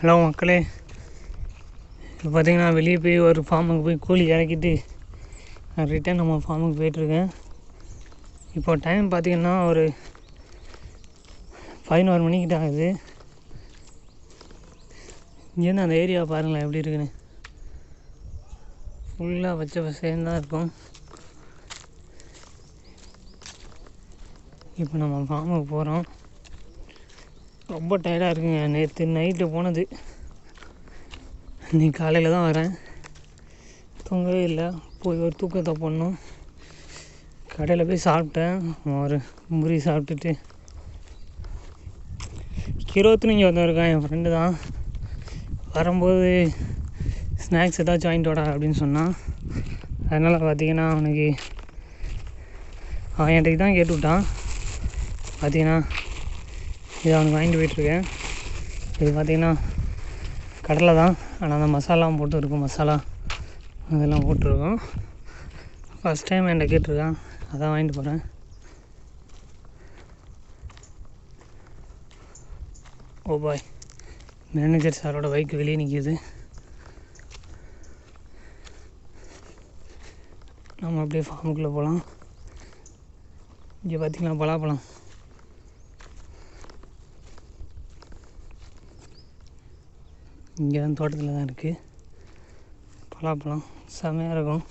Hello மக்களே, இப்போ பார்த்தீங்கன்னா வெளியே போய் ஒரு ஃபார்முக்கு போய் கோழி இறக்கிட்டு ரிட்டன் நம்ம ஃபார்முக்கு போயிட்டுருக்கேன். இப்போ டைம் பார்த்திங்கன்னா ஒரு 11 மணிக்கிட்ட ஆகுது. இங்கேருந்து அந்த ஏரியா பாருங்களேன் எப்படி இருக்குன்னு. ஃபுல்லாக பச்சை பசேன்னு தான் இருக்கும். இப்போ நம்ம ஃபார்முக்கு போகிறோம். ரொம்ப டயர்டாக இருக்குங்க. நேற்று நைட்டு போனது, இன்றைக்கி காலையில் தான் வரேன். தூங்கவே இல்லை. போய் ஒரு தூக்கத்தை போடணும். கடையில் போய் சாப்பிட்டேன். ஒரு முறி சாப்பிட்டுட்டு 20 இங்கே வந்திருக்கான். என் ஃப்ரெண்டு தான். வரும்போது ஸ்நாக்ஸ் ஏதாச்சும் வாங்கிட்டு வாடா அப்படின்னு சொன்னான். அதனால் பார்த்திங்கன்னா அவன் என்கிட்ட தான் கேட்டு விட்டான். பார்த்திங்கன்னா இதை அவனுக்கு வாங்கிட்டு போயிட்டுருக்கேன். இது பார்த்திங்கன்னா கடலை தான், ஆனால் அந்த மசாலாவும் போட்டு இருக்கும். மசாலா அதெல்லாம் போட்டிருக்கோம். ஃபஸ்ட் டைம் என்கிட்ட கேட்டிருக்கான், அதான் வாங்கிட்டு போகிறேன். ஓ பாய், மேனேஜர் சாரோட பைக் வெளியே நிற்கிது. நம்ம அப்படியே ஃபார்முக்குள்ளே போகலாம். இங்கே பார்த்திங்கன்னா பலாப்பழம். இங்கே தான் தோட்டத்தில் தான் இருக்குது பலாப்பழம். செமையாக இருக்கும்.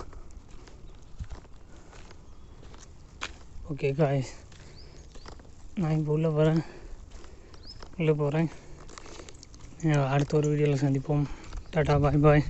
ஓகே காய்ஸ், நான் இப்போ உள்ளே போகிறேன். அடுத்த ஒரு வீடியோவில் சந்திப்போம். டாடா, பாய் பாய்.